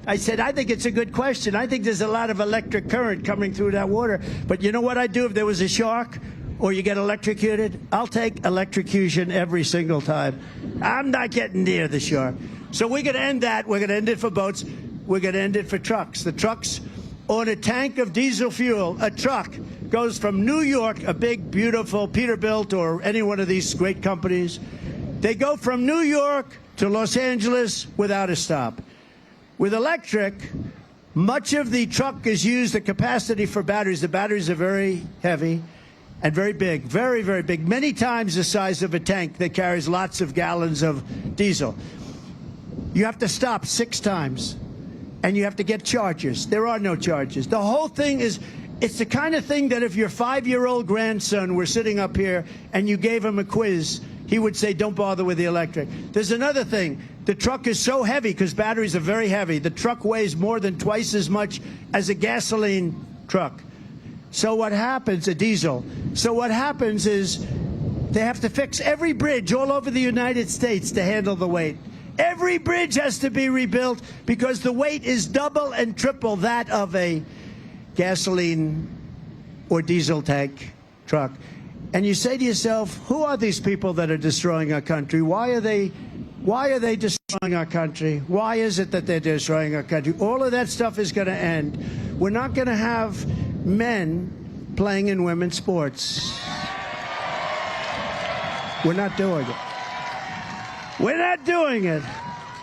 I said, I think it's a good question. I think there's a lot of electric current coming through that water. But you know what I'd do if there was a shark or you get electrocuted? I'll take electrocution every single time. I'm not getting near the shark. So we're going to end that. We're going to end it for boats. We're going to end it for trucks. The trucks on a tank of diesel fuel, a truck goes from New York, a big, beautiful Peterbilt or any one of these great companies. They go from New York to Los Angeles without a stop. With electric, much of the truck is used, the capacity for batteries. The batteries are very heavy and very big, very, very big, many times the size of a tank that carries lots of gallons of diesel. You have to stop 6 times, and you have to get chargers. There are no chargers. The whole thing is, it's the kind of thing that if your 5-year-old grandson were sitting up here and you gave him a quiz, he would say, don't bother with the electric. There's another thing. The truck is so heavy because batteries are very heavy. The truck weighs more than twice as much as a gasoline truck. So what happens, a diesel. So what happens is they have to fix every bridge all over the United States to handle the weight. Every bridge has to be rebuilt because the weight is double and triple that of a gasoline or diesel tank truck. And you say to yourself, who are these people that are destroying our country? Why are they destroying our country? Why is it that they're destroying our country? All of that stuff is going to end. We're not going to have men playing in women's sports. We're not doing it. We're not doing it.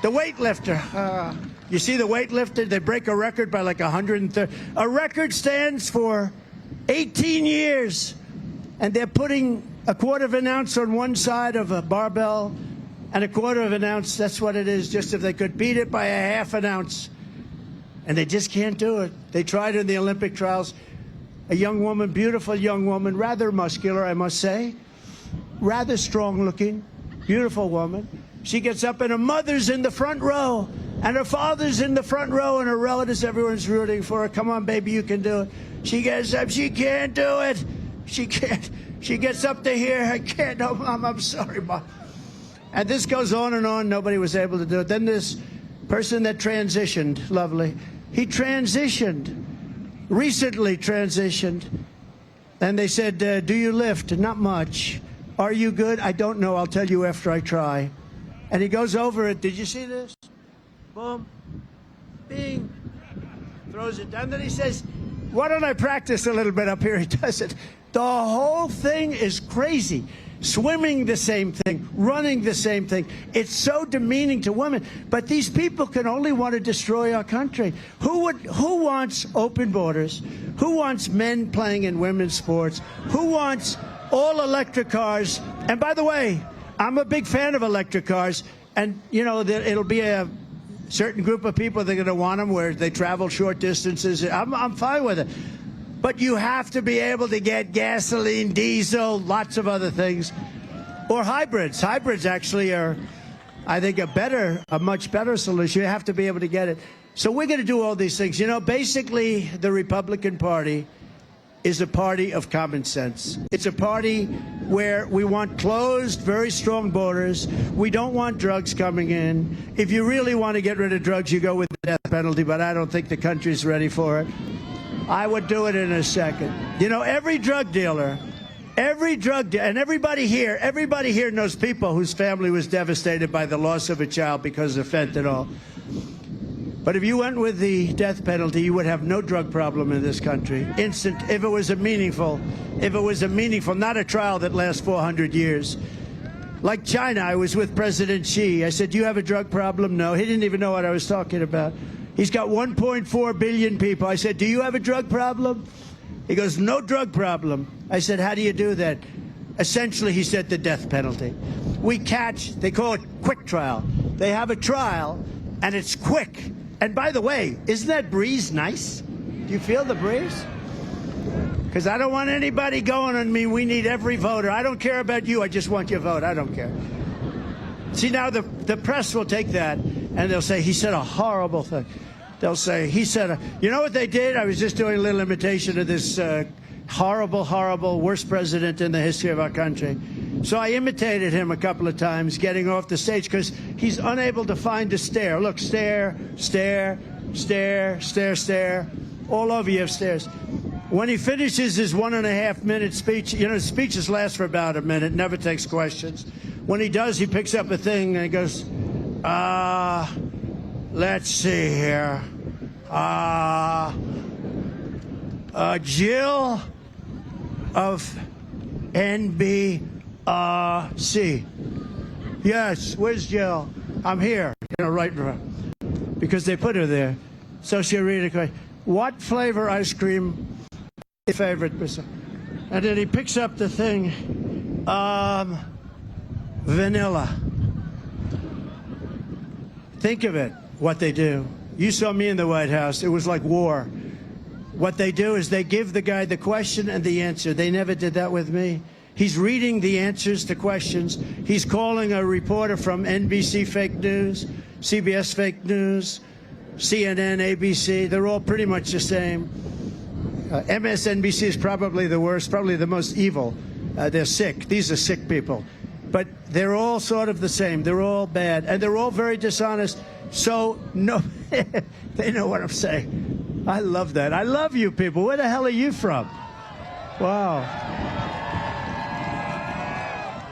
The weightlifter. You see the weightlifter? They break a record by like 130. A record stands for 18 years. And they're putting a quarter of an ounce on one side of a barbell and a quarter of an ounce. That's what it is, just if they could beat it by a half an ounce. And they just can't do it. They tried in the Olympic trials. A young woman, beautiful young woman, rather muscular, I must say, rather strong looking, beautiful woman. She gets up and her mother's in the front row and her father's in the front row and her relatives, everyone's rooting for her. Come on, baby, you can do it. She gets up, she can't do it. She can't. She gets up to here. I can't. No, Mom, I'm sorry, Mom. And this goes on and on. Nobody was able to do it. Then this person that transitioned, lovely. He transitioned, recently transitioned. And they said, do you lift? Not much. Are you good? I don't know. I'll tell you after I try. And he goes over it. Did you see this? Boom. Bing. Throws it down. Then he says, why don't I practice a little bit up here? He does it. The whole thing is crazy. Swimming the same thing, running the same thing. It's so demeaning to women. But these people can only want to destroy our country. Who wants open borders? Who wants men playing in women's sports? Who wants all electric cars? And by the way, I'm a big fan of electric cars. And, you know, it'll be a certain group of people that are going to want them where they travel short distances. I'm fine with it. But you have to be able to get gasoline, diesel, lots of other things, or hybrids. Hybrids actually are, I think, a much better solution. You have to be able to get it. So we're going to do all these things. You know, basically, the Republican Party is a party of common sense. It's a party where we want closed, very strong borders. We don't want drugs coming in. If you really want to get rid of drugs, you go with the death penalty, but I don't think the country's ready for it. I would do it in a second. You know, every drug dealer, and everybody here knows people whose family was devastated by the loss of a child because of fentanyl. But if you went with the death penalty, you would have no drug problem in this country. Instant, if it was a meaningful, not a trial that lasts 400 years. Like China, I was with President Xi. I said, do you have a drug problem? No, he didn't even know what I was talking about. He's got 1.4 billion people. I said, do you have a drug problem? He goes, no drug problem. I said, how do you do that? Essentially, he said, the death penalty. We catch, they call it quick trial. They have a trial, and it's quick. And by the way, isn't that breeze nice? Do you feel the breeze? Because I don't want anybody going on me. We need every voter. I don't care about you. I just want your vote. I don't care. See, now the press will take that, and they'll say, he said a horrible thing. They'll say, he said, you know what they did? I was just doing a little imitation of this horrible, horrible, worst president in the history of our country. So I imitated him a couple of times getting off the stage because he's unable to find a stair. Look, stair, stair, stair, stair, stair. All over you have stairs. When he finishes his 1.5 minute speech, you know, speeches last for about a minute, never takes questions. When he does, he picks up a thing and he goes, let's see here. Jill of NBC. Yes, where's Jill? I'm here. You know, right, because they put her there. So she'll read a question. What flavor ice cream is your favorite? And then he picks up the thing. Vanilla. Think of it, what they do. You saw me in the White House. It was like war. What they do is they give the guy the question and the answer. They never did that with me. He's reading the answers to questions. He's calling a reporter from NBC fake news, CBS fake news, CNN, ABC. They're all pretty much the same. MSNBC is probably the worst, probably the most evil. They're sick. These are sick people. But they're all sort of the same. They're all bad. And they're all very dishonest. So, no, they know what I'm saying. I love that. I love you people. Where the hell are you from? Wow.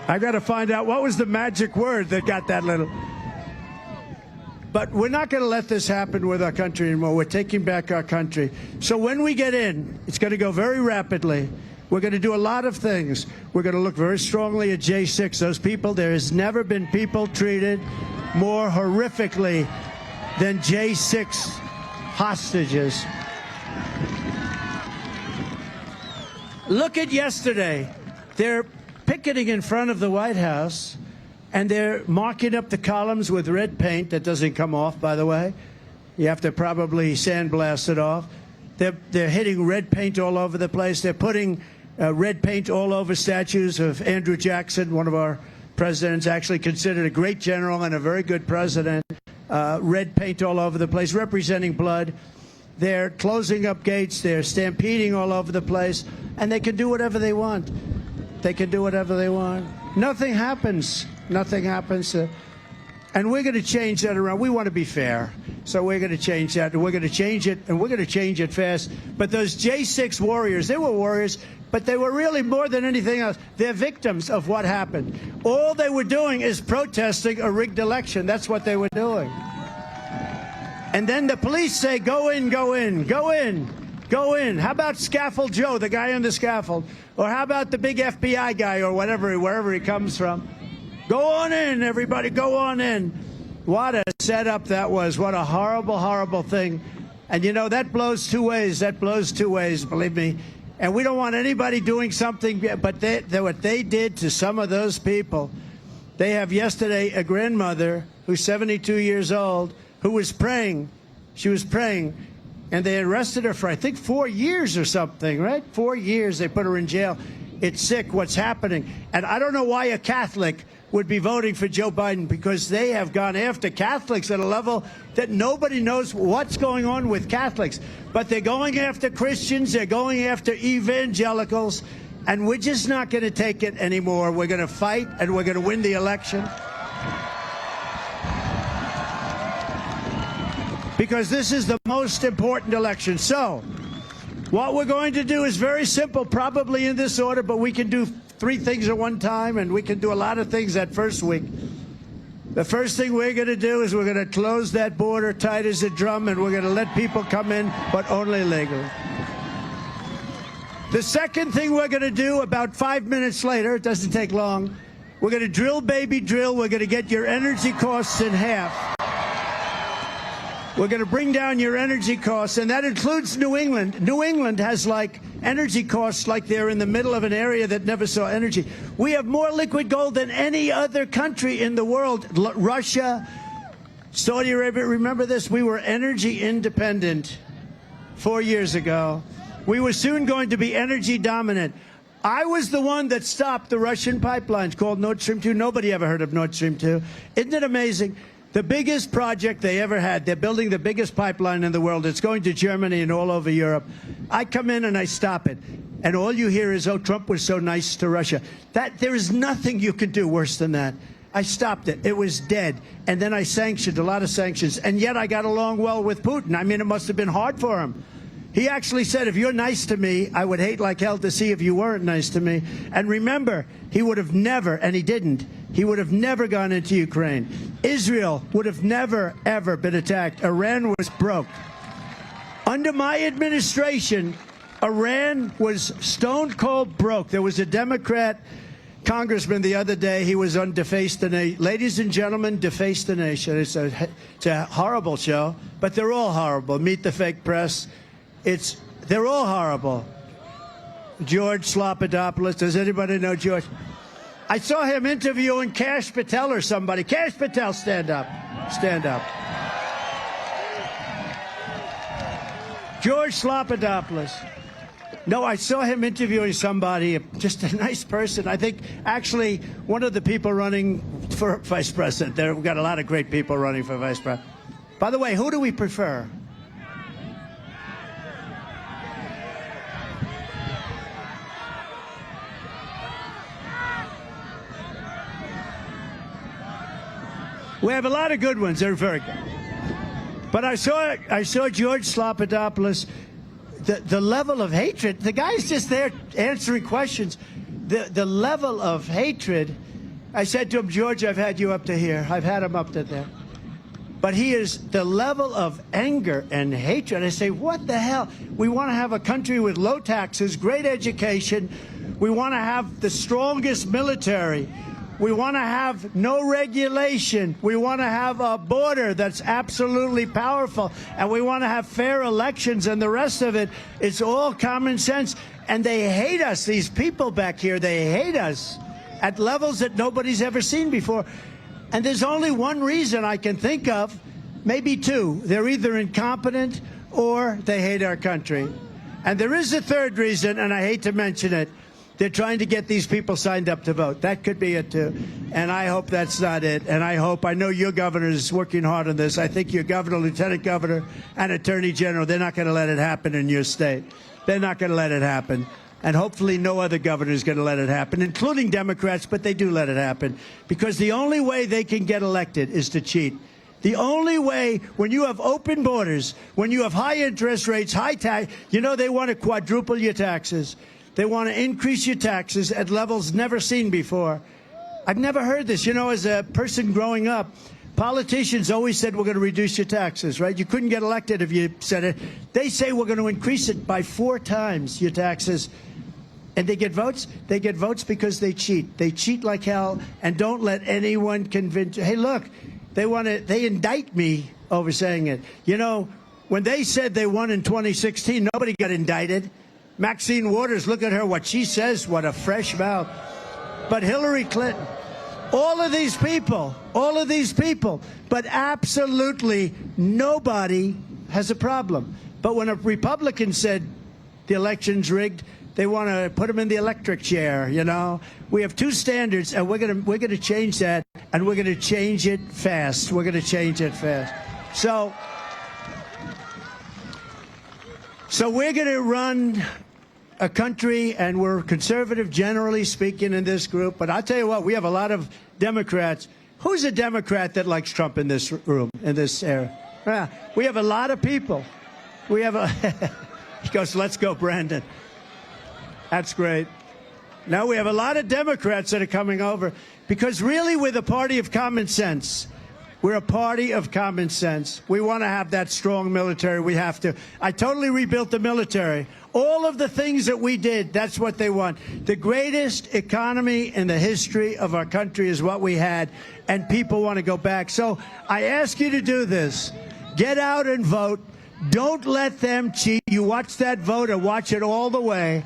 I got to find out what was the magic word that got that little. But we're not going to let this happen with our country anymore. We're taking back our country. So when we get in, it's going to go very rapidly. We're going to do a lot of things. We're going to look very strongly at J6. Those people, there has never been people treated more horrifically than J6 hostages. Look at yesterday. They're picketing in front of the White House, and they're marking up the columns with red paint that doesn't come off, by the way. You have to probably sandblast it off. They're hitting red paint all over the place. They're putting red paint all over statues of Andrew Jackson, one of our presidents, actually considered a great general and a very good president. Red paint all over the place, representing blood. They're closing up gates. They're stampeding all over the place. And they can do whatever they want. They can do whatever they want. Nothing happens. Nothing happens. And we're going to change that around. We want to be fair. So we're going to change that. And we're going to change it. And we're going to change it fast. But those J6 warriors, they were warriors, but they were really more than anything else. They're victims of what happened. All they were doing is protesting a rigged election. That's what they were doing. And then the police say, go in, go in, go in, go in. How about Scaffold Joe, the guy on the scaffold? Or how about the big FBI guy or whatever, wherever he comes from? Go on in, everybody, go on in. What a setup that was. What a horrible, horrible thing. And, you know, that blows two ways. That blows two ways, believe me. And we don't want anybody doing something, but what they did to some of those people. They have yesterday a grandmother who's 72 years old who was praying. She was praying. And they arrested her for, I think, 4 years or something, right? 4 years. They put her in jail. It's sick what's happening. And I don't know why a Catholic would be voting for Joe Biden, because they have gone after Catholics at a level that nobody knows what's going on with Catholics. But they're going after Christians. They're going after evangelicals. And we're just not going to take it anymore. We're going to fight, and we're going to win the election. Because this is the most important election. So what we're going to do is very simple, probably in this order, but we can do 3 things at one time, and we can do a lot of things that first week. The first thing we're going to do is we're going to close that border tight as a drum, and we're going to let people come in, but only legally. The second thing we're going to do about 5 minutes later, it doesn't take long, we're going to drill, baby, drill. We're going to get your energy costs in half. We're going to bring down your energy costs, and that includes New England. New England has, like, energy costs like they're in the middle of an area that never saw energy. We have more liquid gold than any other country in the world. Russia, Saudi Arabia, remember this? We were energy independent 4 years ago. We were soon going to be energy dominant. I was the one that stopped the Russian pipelines called Nord Stream 2. Nobody ever heard of Nord Stream 2. Isn't it amazing? The biggest project they ever had. They're building the biggest pipeline in the world. It's going to Germany and all over Europe. I come in and I stop it. and all you hear is, oh, Trump was so nice to Russia. There is nothing you could do worse than that. I stopped it. It was dead. And then I sanctioned a lot of sanctions. And yet I got along well with Putin. I mean, it must have been hard for him. He actually said, if you're nice to me, I would hate like hell to see if you weren't nice to me. And remember, he would have never, and he didn't, he would have never gone into Ukraine. Israel would have never, ever been attacked. Iran was broke. Under my administration, Iran was stone cold broke. There was a Democrat congressman the other day, he was on Deface the Nation. Ladies and gentlemen, Deface the Nation. It's a horrible show, but they're all horrible. Meet the Fake Press. They're all horrible. George Slopadopoulos. Does anybody know George? I saw him interviewing Kash Patel or somebody. Kash Patel, stand up. Stand up. George Slopadopoulos. No, I saw him interviewing somebody, just a nice person. I think actually one of the people running for vice president. We've got a lot of great people running for vice president. By the way, who do we prefer? We have a lot of good ones. They're very good. But I saw George Slopadopoulos. The level of hatred, the guy's just there answering questions. The level of hatred, I said to him, George, I've had you up to here. I've had him up to there. But he is the level of anger and hatred. I say, what the hell? We want to have a country with low taxes, great education. We want to have the strongest military. We want to have no regulation. We want to have a border that's absolutely powerful. And we want to have fair elections, and the rest of it, it's all common sense. And they hate us, these people back here. They hate us at levels that nobody's ever seen before. And there's only one reason I can think of, maybe two. They're either incompetent or they hate our country. And there is a third reason, and I hate to mention it. They're trying to get these people signed up to vote. That could be it, too. And I hope that's not it. And I know your governor is working hard on this. I think your governor, lieutenant governor, and attorney general, they're not going to let it happen in your state. They're not going to let it happen. And hopefully no other governor is going to let it happen, including Democrats, but they do let it happen. Because the only way they can get elected is to cheat. The only way, when you have open borders, when you have high interest rates, high tax, you know they want to quadruple your taxes. They want to increase your taxes at levels never seen before. I've never heard this. You know, as a person growing up, politicians always said we're going to reduce your taxes, right? You couldn't get elected if you said it. They say we're going to increase it by 4 times, your taxes. And they get votes? They get votes because they cheat. They cheat like hell, and don't let anyone convince you. Hey, look, they indict me over saying it. You know, when they said they won in 2016, nobody got indicted. Maxine Waters, look at her, what she says, what a fresh mouth. But Hillary Clinton, all of these people, but absolutely nobody has a problem. But when a Republican said the election's rigged, they want to put them in the electric chair, you know. We have 2 standards, and we're going to change that, and we're going to change it fast. We're going to change it fast. So we're going to run a country, and we're conservative, generally speaking, in this group. But I'll tell you what, we have a lot of Democrats. Who's a Democrat that likes Trump in this room, in this area? We have a lot of people. We have a... He goes, let's go, Brandon. That's great. Now we have a lot of Democrats that are coming over because really we're the party of common sense. We're a party of common sense. We want to have that strong military. We have to. I totally rebuilt the military. All of the things that we did, that's what they want. The greatest economy in the history of our country is what we had, and people want to go back. So I ask you to do this. Get out and vote. Don't let them cheat. You watch that vote and watch it all the way.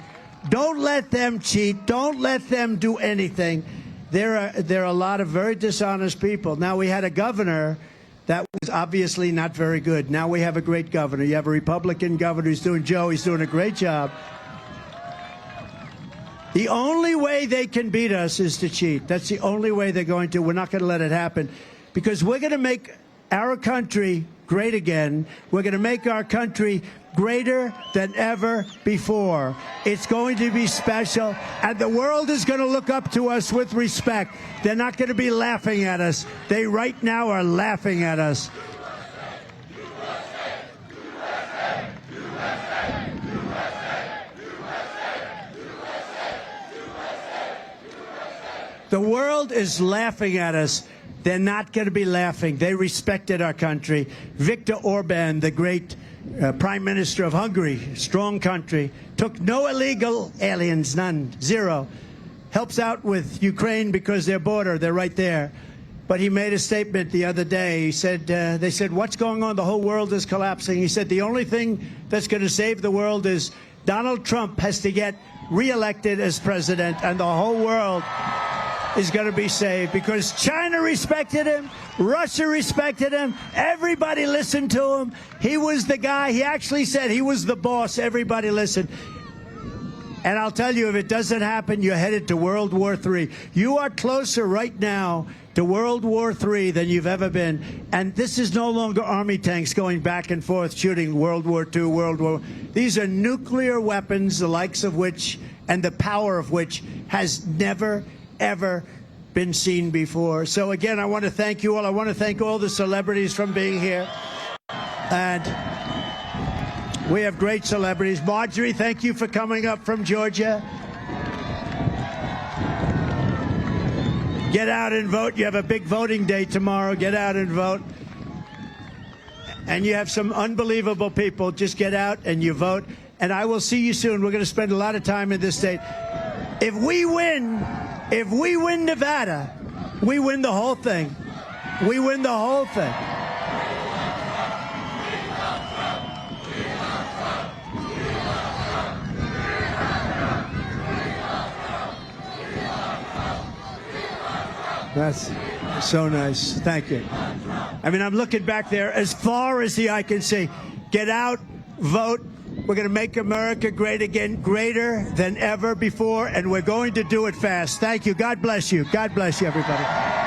Don't let them cheat. Don't let them do anything. There are a lot of very dishonest people. Now, we had a governor that was obviously not very good. Now we have a great governor. You have a Republican governor who's doing, he's doing a great job. The only way they can beat us is to cheat. That's the only way they're going to. We're not going to let it happen because we're going to make our country great again. We're going to make our country greater than ever before. It's going to be special, and the world is going to look up to us with respect. They're not going to be laughing at us. They right now are laughing at us. The world is laughing at us. They're not going to be laughing. They respected our country. Viktor Orban, the great Prime Minister of Hungary, strong country, took no illegal aliens, none, zero. Helps out with Ukraine because their border, they're right there. But he made a statement the other day. He said, they said, what's going on? The whole world is collapsing. He said, the only thing that's going to save the world is Donald Trump has to get reelected as president, and the whole world is going to be saved, because China respected him, Russia respected him, everybody listened to him. He was the guy. He actually said he was the boss. Everybody listened. And I'll tell you, if it doesn't happen, you're headed to World War III. You are closer right now to World War III than you've ever been. And this is no longer army tanks going back and forth shooting World War II, World War. These are nuclear weapons, the likes of which and the power of which has never ever been seen before. So again, I want to thank you all. I want to thank all the celebrities from being here. And we have great celebrities. Marjorie, thank you for coming up from Georgia. Get out and vote. You have a big voting day tomorrow. Get out and vote. And you have some unbelievable people. Just get out and you vote. And I will see you soon. We're going to spend a lot of time in this state. If we win Nevada, we win the whole thing. We win the whole thing. That's so nice. Thank you. I mean, I'm looking back there as far as the eye can see. Get out, vote. We're going to make America great again, greater than ever before, and we're going to do it fast. Thank you. God bless you. God bless you, everybody.